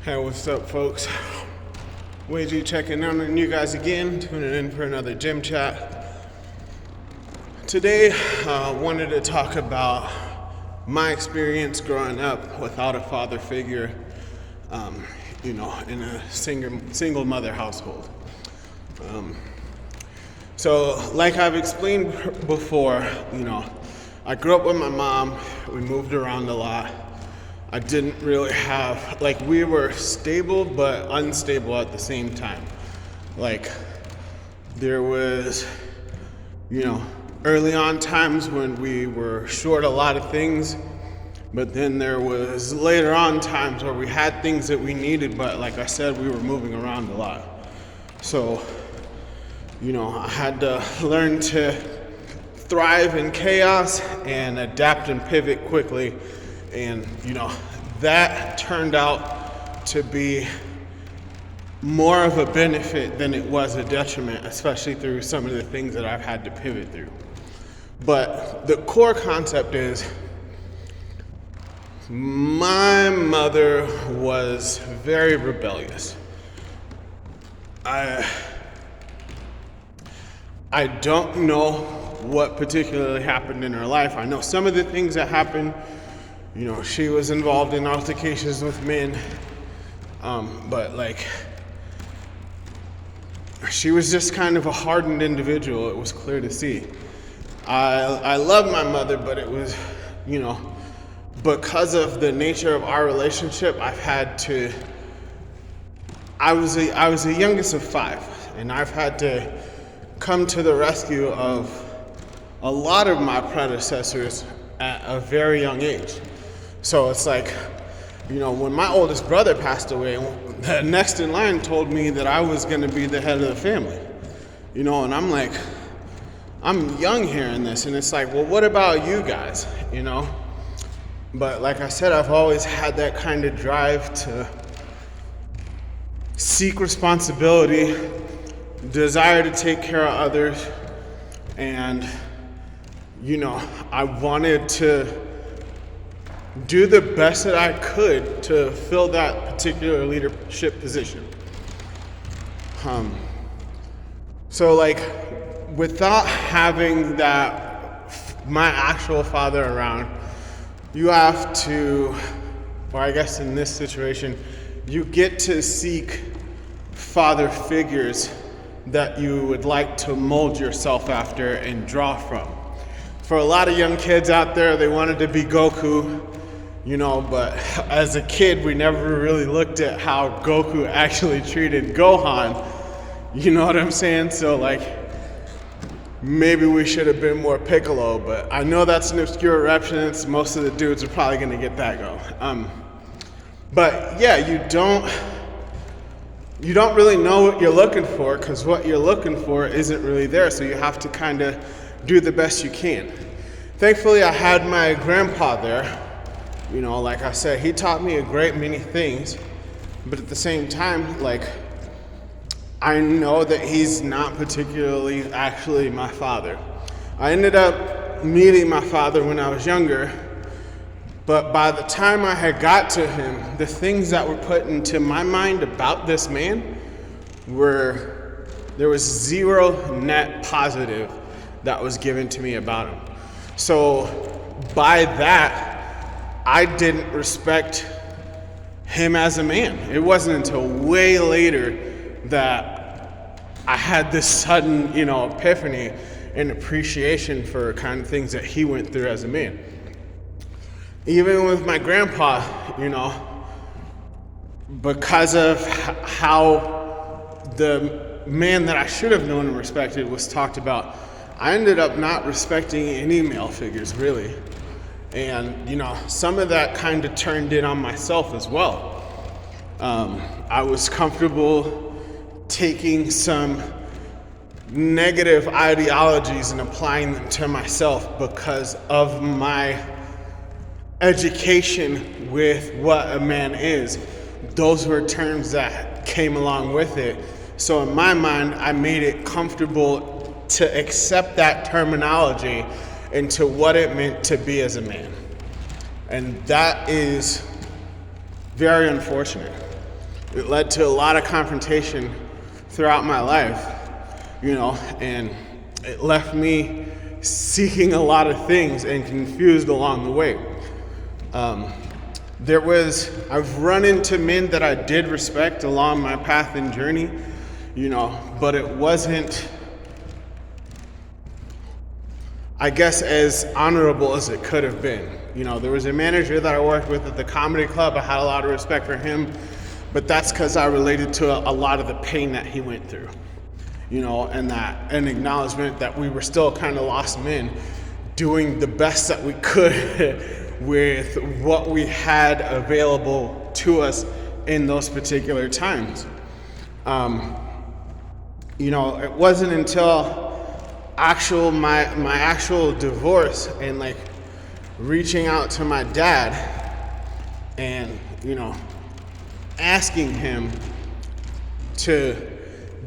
Hey, what's up, folks? Wagey checking in on you guys again, tuning in for another gym chat. Today, wanted to talk about my experience growing up without a father figure, in a single mother household. So, like I've explained before, I grew up with my mom. We moved around a lot. I didn't really have, we were stable but unstable at the same time. There was, early on times when we were short a lot of things, but then there was later on times where we had things that we needed, but like I said, we were moving around a lot. So, I had to learn to thrive in chaos and adapt and pivot quickly. And, that turned out to be more of a benefit than it was a detriment, especially through some of the things that I've had to pivot through. But the core concept is my mother was very rebellious. I don't know what particularly happened in her life. I know some of the things that happened. She was involved in altercations with men, but she was just kind of a hardened individual. It was clear to see. I love my mother, but it was, because of the nature of our relationship, I was the youngest of five, and I've had to come to the rescue of a lot of my predecessors at a very young age. So it's when my oldest brother passed away, the next in line told me that I was going to be the head of the family. And I'm young hearing this, and it's well, what about you guys, But like I said, I've always had that kind of drive to seek responsibility, desire to take care of others, and, I wanted to do the best that I could to fill that particular leadership position. So without having my actual father around, you have to, or I guess in this situation, you get to seek father figures that you would like to mold yourself after and draw from. For a lot of young kids out there, they wanted to be Goku, but as a kid, we never really looked at how Goku actually treated Gohan. You know what I'm saying? So maybe we should have been more Piccolo, but I know that's an obscure reference. Most of the dudes are probably gonna get that go. But yeah, you don't really know what you're looking for, because what you're looking for isn't really there. So you have to kind of do the best you can. Thankfully, I had my grandpa there. Like I said, he taught me a great many things, but at the same time, I know that he's not particularly actually my father. I ended up meeting my father when I was younger, but by the time I had got to him, the things that were put into my mind about this man there was zero net positive that was given to me about him. So by that, I didn't respect him as a man. It wasn't until way later that I had this sudden, epiphany and appreciation for kind of things that he went through as a man. Even with my grandpa, because of how the man that I should have known and respected was talked about, I ended up not respecting any male figures, really. And, some of that kind of turned in on myself as well. I was comfortable taking some negative ideologies and applying them to myself because of my education with what a man is. Those were terms that came along with it. So in my mind, I made it comfortable to accept that terminology into what it meant to be as a man. And that is very unfortunate. It led to a lot of confrontation throughout my life, and it left me seeking a lot of things and confused along the way. I've run into men that I did respect along my path and journey, but it wasn't, I guess, as honorable as it could have been. There was a manager that I worked with at the comedy club. I had a lot of respect for him, but that's because I related to a lot of the pain that he went through, and that an acknowledgement that we were still kind of lost men doing the best that we could with what we had available to us in those particular times. It wasn't until my actual divorce and like reaching out to my dad and asking him to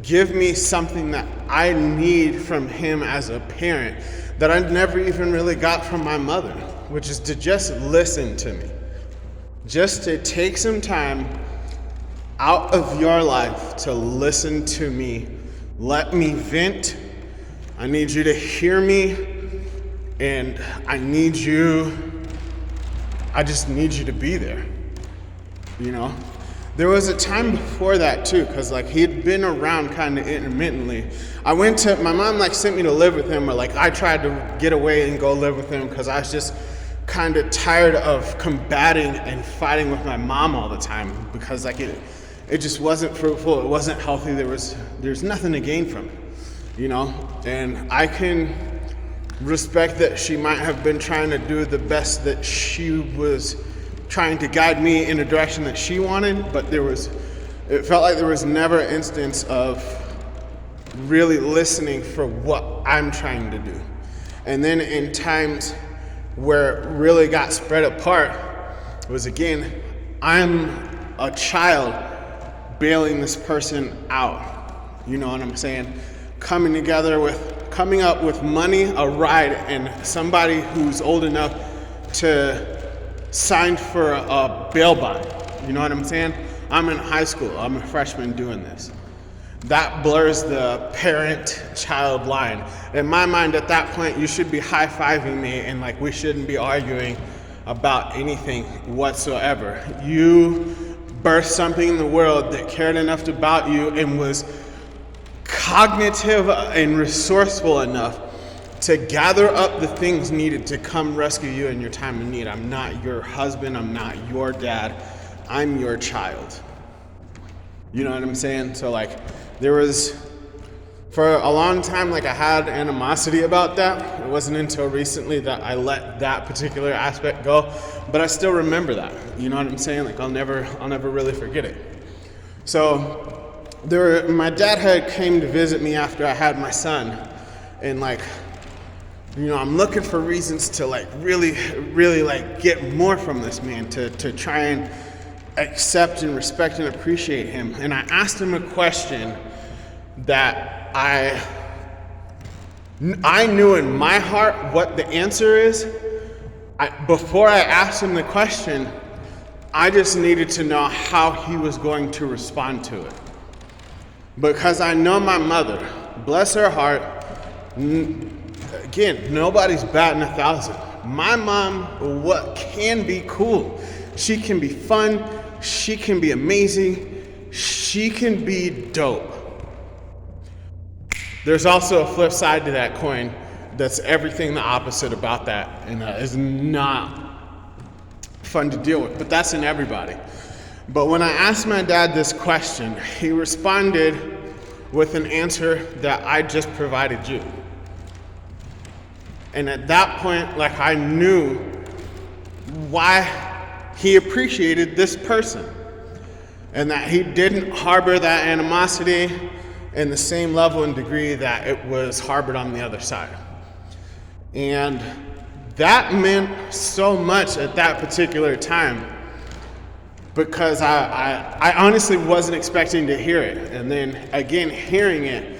give me something that I need from him as a parent that I never even really got from my mother, which is to just listen to me. Just to take some time out of your life to listen to me. Let me vent. I need you to hear me, and I just need you to be there, There was a time before that too, because he had been around kind of intermittently. My mom sent me to live with him, or I tried to get away and go live with him because I was just kind of tired of combating and fighting with my mom all the time, because it just wasn't fruitful, it wasn't healthy, there's nothing to gain from it, And I can respect that she might have been trying to do the best that she was trying to guide me in a direction that she wanted, but it felt like there was never an instance of really listening for what I'm trying to do. And then in times where it really got spread apart, it was again, I'm a child bailing this person out. You know what I'm saying? Coming up with money, a ride, and somebody who's old enough to sign for a bail bond. You know what I'm saying? I'm in high school. I'm a freshman doing this. That blurs the parent-child line. In my mind, at that point, you should be high-fiving me and we shouldn't be arguing about anything whatsoever. You birthed something in the world that cared enough about you and was cognitive and resourceful enough to gather up the things needed to come rescue you in your time of need. I'm not your husband. I'm not your dad. I'm your child. You know what I'm saying? So there was, for a long time, I had animosity about that. It wasn't until recently that I let that particular aspect go, but I still remember that. You know what I'm saying? I'll never really forget it. So my dad had came to visit me after I had my son, and I'm looking for reasons to really get more from this man, to try and accept and respect and appreciate him. And I asked him a question that I knew in my heart what the answer is. Before I asked him the question, I just needed to know how he was going to respond to it. Because I know my mother, bless her heart, again, nobody's batting 1,000. My mom, what can be cool. She can be fun. She can be amazing. She can be dope. There's also a flip side to that coin that's everything the opposite about that, and is not fun to deal with, but that's in everybody. But when I asked my dad this question, he responded with an answer that I just provided you. And at that point, I knew why he appreciated this person, and that he didn't harbor that animosity in the same level and degree that it was harbored on the other side. And that meant so much at that particular time, because I honestly wasn't expecting to hear it. And then again, hearing it,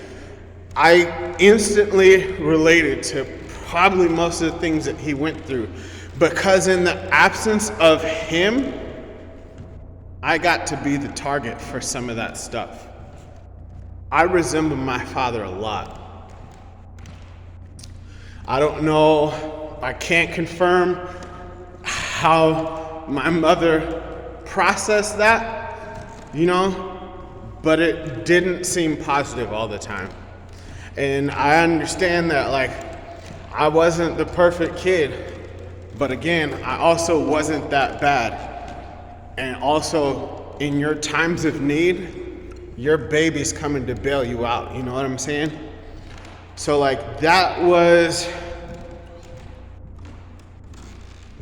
I instantly related to probably most of the things that he went through, because in the absence of him, I got to be the target for some of that stuff. I resemble my father a lot. I don't know, I can't confirm how my mother processed that, but it didn't seem positive all the time. And I understand that, like, I wasn't the perfect kid, but again, I also wasn't that bad. And also, in your times of need, your baby's coming to bail you out, you know what I'm saying? So like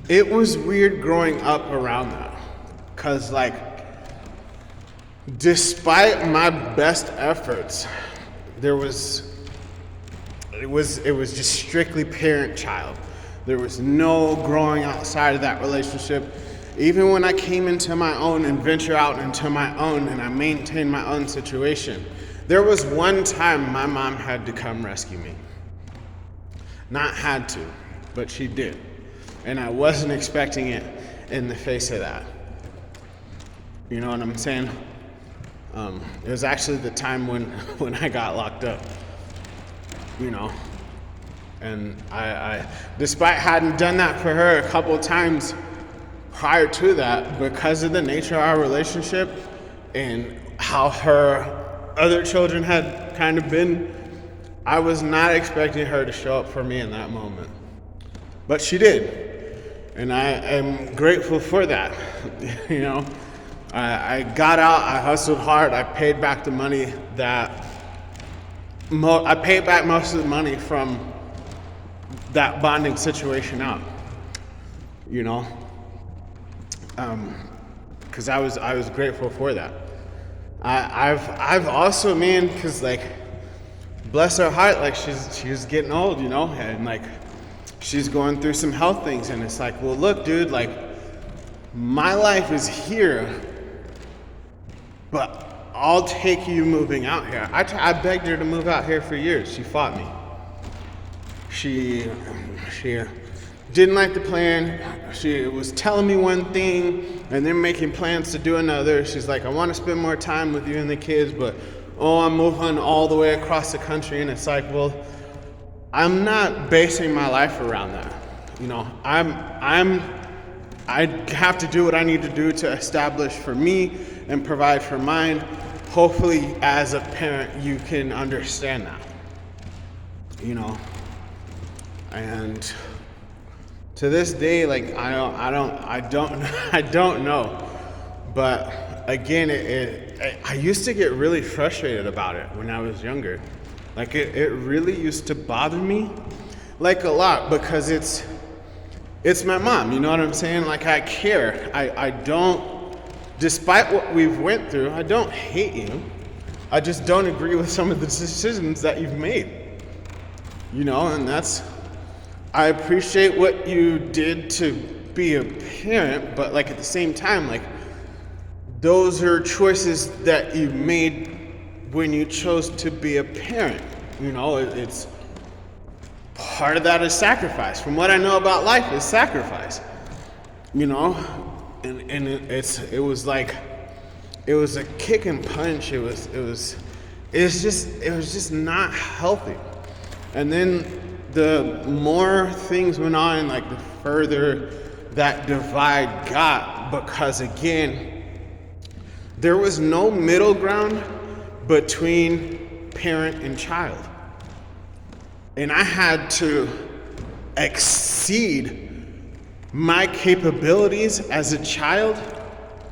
it was weird growing up around that. Cause like, despite my best efforts, it was just strictly parent-child. There was no growing outside of that relationship. Even when I came into my own and venture out into my own and I maintained my own situation, there was one time my mom had to come rescue me. Not had to, but she did. And I wasn't expecting it in the face of that. You know what I'm saying? It was actually the time when I got locked up, And I despite having done that for her a couple of times prior to that, because of the nature of our relationship and how her other children had kind of been, I was not expecting her to show up for me in that moment. But she did. And I am grateful for that. I got out, I hustled hard, I paid back the money I paid back most of the money from that bonding situation out, because I was grateful for that. I've also, man, because like, bless her heart, like she's getting old, and like she's going through some health things, and it's like, well, look, dude, like my life is here, but I'll take you moving out here. I begged her to move out here for years. She fought me. She didn't like the plan. She was telling me one thing and then making plans to do another. She's like, I want to spend more time with you and the kids, but I'm moving all the way across the country. And it's like, well, I'm not basing my life around that. I have to do what I need to do to establish for me and provide for mine. Hopefully, as a parent, you can understand that. And to this day, like I don't know. But again, I used to get really frustrated about it when I was younger. Like it really used to bother me, like a lot, because it's my mom. You know what I'm saying? Like I care. I don't. Despite what we've went through, I don't hate you. I just don't agree with some of the decisions that you've made. And I appreciate what you did to be a parent, but like at the same time, like those are choices that you made when you chose to be a parent. It's part of that is sacrifice. From what I know about life, is sacrifice. And it was like, it was a kick and punch. It was just not healthy. And then the more things went on, like the further that divide got, because again, there was no middle ground between parent and child. And I had to exceed my capabilities as a child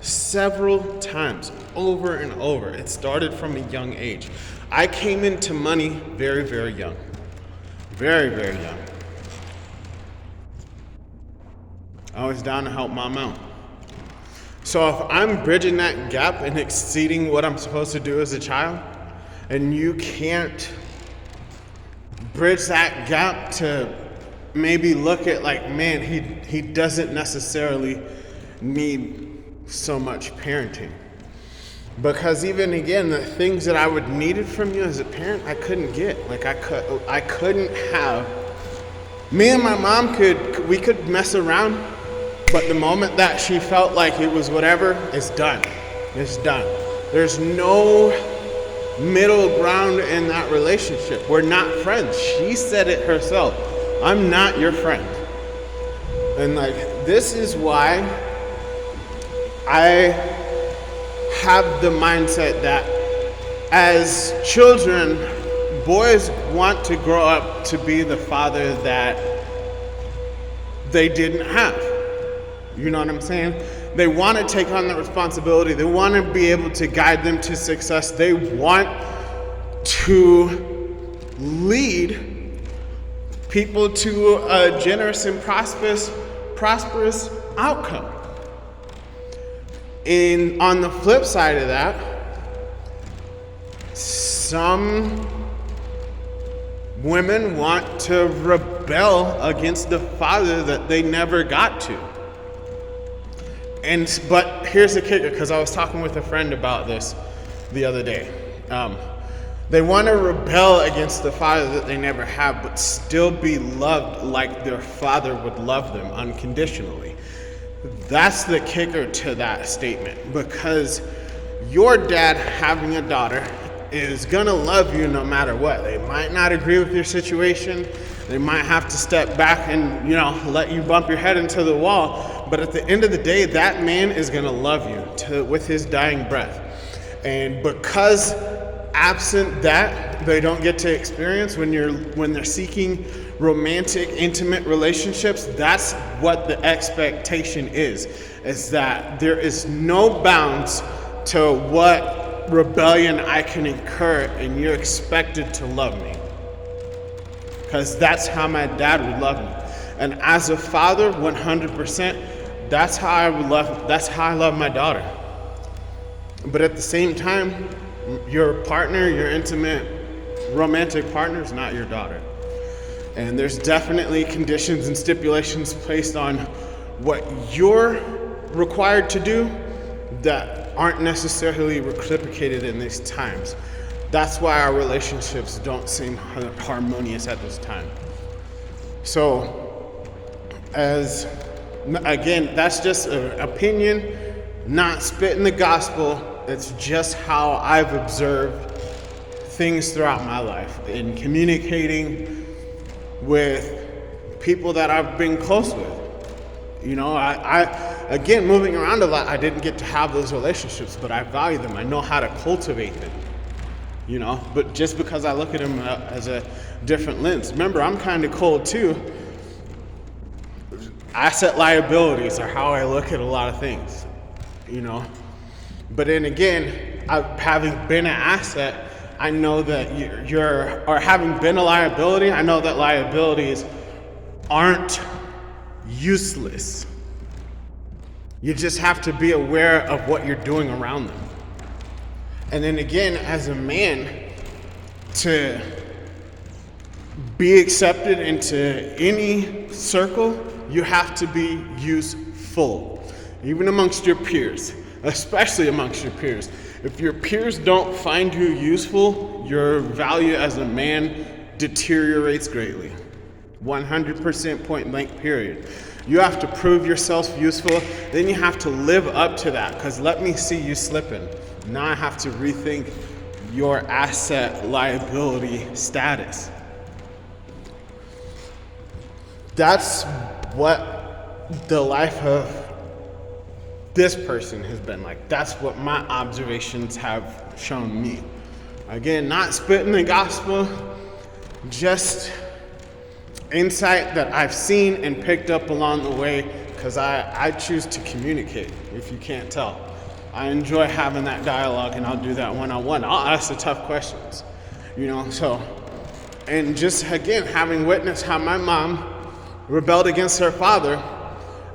several times, over and over. It started from a young age. I came into money very, very young. Very, very young. I was down to help mom out. So if I'm bridging that gap and exceeding what I'm supposed to do as a child, and you can't bridge that gap to maybe look at like, man, he doesn't necessarily need so much parenting. Because even again, the things that I would needed from you as a parent, I couldn't get. Like I couldn't have. Me and my mom we could mess around, But the moment that she felt like it was whatever, it's done. It's done. There's no middle ground in that relationship. We're not friends. She said it herself. I'm not your friend. And like, this is why I have the mindset that as children, boys want to grow up to be the father that they didn't have. You know what I'm saying? They want to take on the responsibility. They want to be able to guide them to success. They want to lead people to a generous and prosperous outcome. And on the flip side of that, some women want to rebel against the father that they never got to. But here's the kicker, because I was talking with a friend about this the other day. They want to rebel against the father that they never have, but still be loved like their father would love them unconditionally. That's the kicker to that statement, because your dad having a daughter is gonna love you no matter what. They might not agree with your situation. They might have to step back and, let you bump your head into the wall. But at the end of the day, that man is gonna love you with his dying breath. And because absent that, they don't get to experience when they're seeking romantic, intimate relationships, that's what the expectation is that there is no bounds to what rebellion I can incur, and you're expected to love me. Because that's how my dad would love me. And as a father, 100%, that's how I love my daughter. But at the same time, your partner, your intimate romantic partner is not your daughter. And there's definitely conditions and stipulations placed on what you're required to do that aren't necessarily reciprocated in these times. That's why our relationships don't seem harmonious at this time. So, again, that's just an opinion, not spitting the gospel. It's just how I've observed things throughout my life in communicating with people that I've been close with. I again, moving around a lot, I didn't get to have those relationships, but I value them. I know how to cultivate them, but just because I look at them as a different lens. Remember, I'm kind of cold too. Asset liabilities are how I look at a lot of things, But then again, having been an asset, I know that having been a liability, I know that liabilities aren't useless. You just have to be aware of what you're doing around them. And then again, as a man, to be accepted into any circle, you have to be useful, even amongst your peers, especially amongst your peers. If your peers don't find you useful, your value as a man deteriorates greatly. 100% point blank period. You have to prove yourself useful, then you have to live up to that, because let me see you slipping. Now I have to rethink your asset liability status. That's what the life of this person has been like. That's what my observations have shown me. Again, not spitting the gospel, just insight that I've seen and picked up along the way, because I choose to communicate, if you can't tell. I enjoy having that dialogue, and I'll do that one-on-one. I'll ask the tough questions, and just, again, having witnessed how my mom rebelled against her father,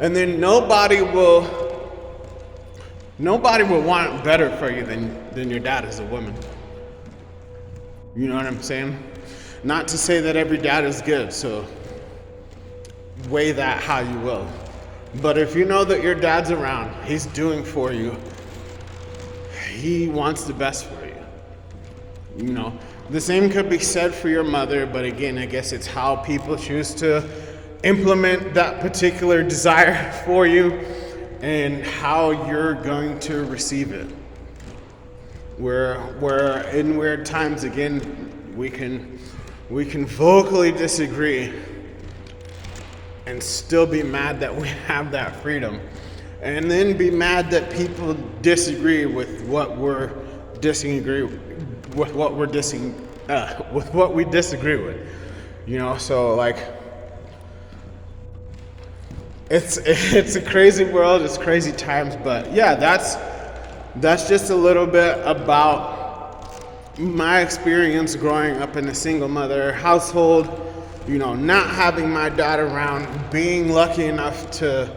and then nobody will want better for you than your dad as a woman. You know what I'm saying? Not to say that every dad is good, so weigh that how you will. But if you know that your dad's around, he's doing for you, he wants the best for you. The same could be said for your mother, but again, I guess it's how people choose to implement that particular desire for you and how you're going to receive it. Where in weird times, again, we can vocally disagree and still be mad that we have that freedom, and then be mad that people disagree with what we disagree with. So like, it's a crazy world, it's crazy times, but yeah, that's just a little bit about my experience growing up in a single mother household, not having my dad around, being lucky enough to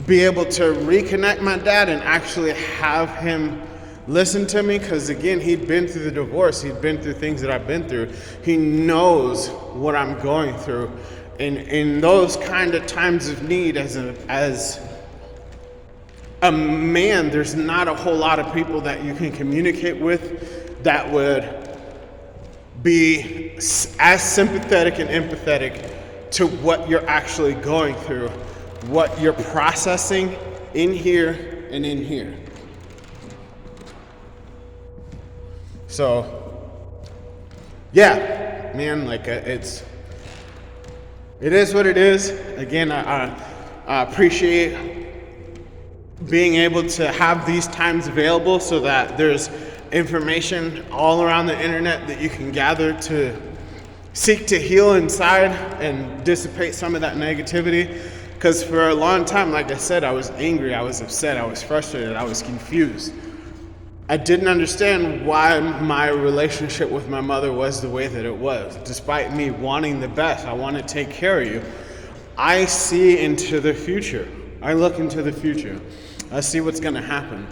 be able to reconnect my dad and actually have him listen to me, because again, he'd been through the divorce, he'd been through things that I've been through. He knows what I'm going through. And in those kind of times of need, as a man, there's not a whole lot of people that you can communicate with that would be as sympathetic and empathetic to what you're actually going through, what you're processing in here and in here. So, yeah, man, like it is what it is. Again, I appreciate being able to have these times available so that there's information all around the internet that you can gather to seek to heal inside and dissipate some of that negativity. Because for a long time, like I said, I was angry, I was upset, I was frustrated, I was confused. I didn't understand why my relationship with my mother was the way that it was. Despite me wanting the best, I want to take care of you. I see into the future. I look into the future. I see what's going to happen.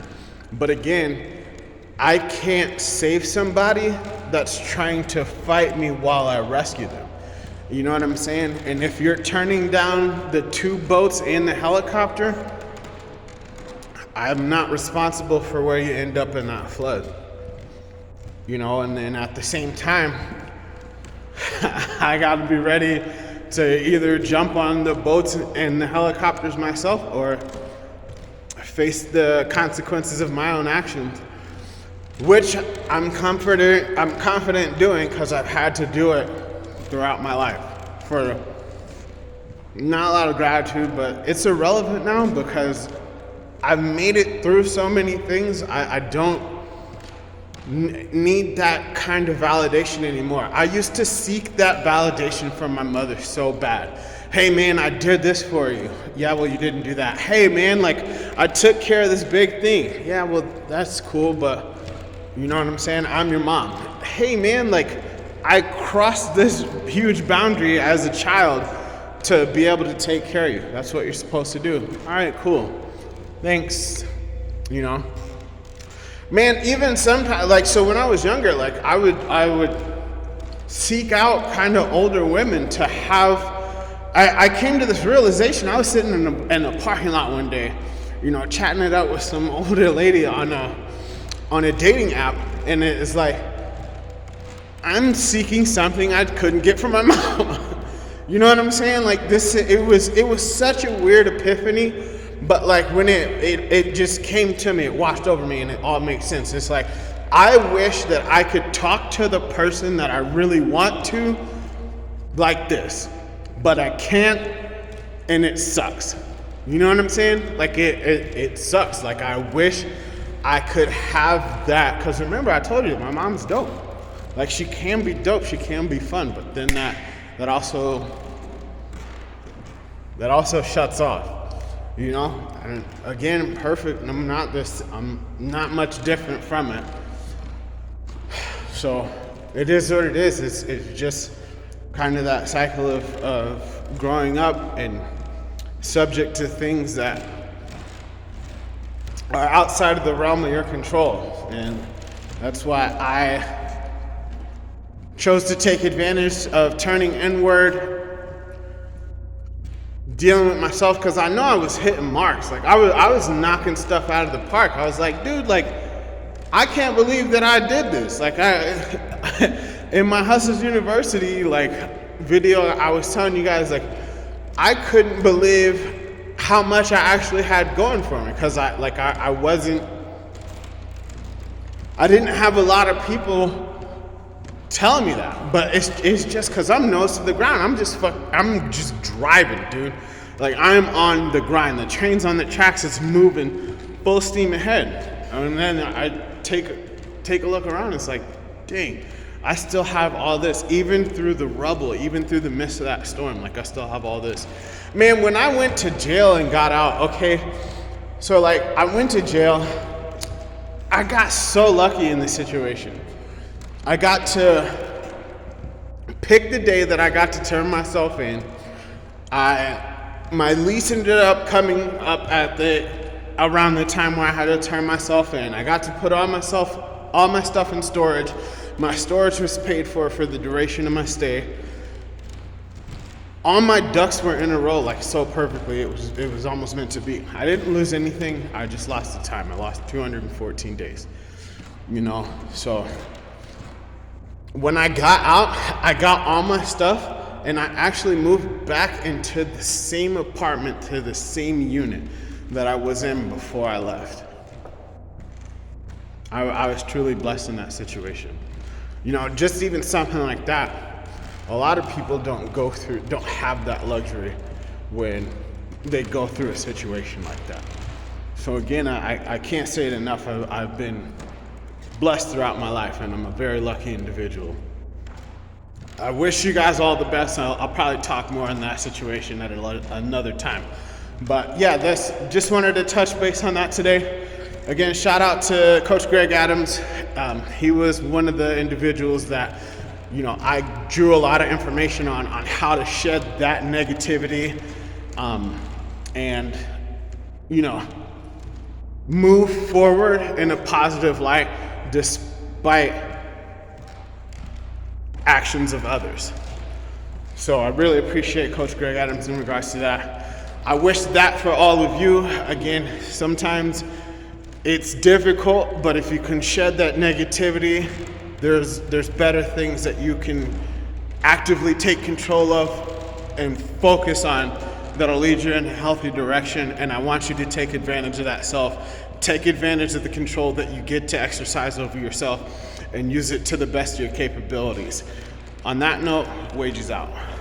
But again, I can't save somebody that's trying to fight me while I rescue them. You know what I'm saying? And if you're turning down the 2 boats and the helicopter, I'm not responsible for where you end up in that flood. And then at the same time, I gotta be ready to either jump on the boats and the helicopters myself or face the consequences of my own actions, which I'm confident doing because I've had to do it throughout my life. For not a lot of gratitude, but it's irrelevant now because I've made it through so many things. I don't need that kind of validation anymore. I used to seek that validation from my mother so bad. Hey man, I did this for you. Yeah, well, you didn't do that. Hey man, like I took care of this big thing. Yeah, well, that's cool, but you know what I'm saying? I'm your mom. Hey man, like I crossed this huge boundary as a child to be able to take care of you. That's what you're supposed to do. All right, cool. Thanks. Man, even sometimes, like, so when I was younger, like I would seek out kind of older women to have. I came to this realization. I was sitting in a parking lot one day, chatting it out with some older lady on a dating app, and it's like I'm seeking something I couldn't get from my mom. You know what I'm saying? Like this, it was such a weird epiphany. But like when it just came to me, it washed over me, and it all makes sense. It's like, I wish that I could talk to the person that I really want to like this, but I can't, and it sucks. You know what I'm saying? Like it sucks. Like I wish I could have that, because remember I told you, my mom's dope. Like she can be dope, she can be fun, but then that also shuts off. And again, perfect, and I'm not much different from it. So it is what it is. It's just kind of that cycle of growing up and subject to things that are outside of the realm of your control. And that's why I chose to take advantage of turning inward, dealing with myself, because I know I was hitting marks. Like I was knocking stuff out of the park. I was like, dude, like I can't believe that I did this. Like in my Hustlers University, like video, I was telling you guys, like, I couldn't believe how much I actually had going for me, because I didn't have a lot of people telling me that. But it's just because I'm nose to the ground. I'm just driving, dude. Like, I'm on the grind. The train's on the tracks. It's moving full steam ahead. And then I take a look around. It's like, dang, I still have all this, even through the rubble, even through the midst of that storm. Like, I still have all this. Man, when I went to jail and got out, okay, so like, I went to jail. I got so lucky in this situation. I got to pick the day that I got to turn myself in. My lease ended up coming up around the time where I had to turn myself in. I got to put all my stuff in storage. My storage was paid for the duration of my stay. All my ducks were in a row, like, so perfectly. It was almost meant to be. I didn't lose anything. I just lost the time. I lost 214 days. So when I got out, I got all my stuff, and I actually moved back into the same apartment, to the same unit that I was in before I left. I was truly blessed in that situation. Just even something like that, a lot of people don't have that luxury when they go through a situation like that. So again, I can't say it enough. I've been blessed throughout my life, and I'm a very lucky individual. I wish you guys all the best. I'll probably talk more on that situation at another time. But yeah, just wanted to touch base on that today. Again, shout out to Coach Greg Adams. He was one of the individuals that, I drew a lot of information on how to shed that negativity, and, move forward in a positive light despite actions of others. So I really appreciate Coach Greg Adams in regards to that. I wish that for all of you. Again, sometimes it's difficult, but if you can shed that negativity, there's better things that you can actively take control of and focus on that'll lead you in a healthy direction. And I want you to take advantage of that self. Take advantage of the control that you get to exercise over yourself and use it to the best of your capabilities. On that note, Wages out.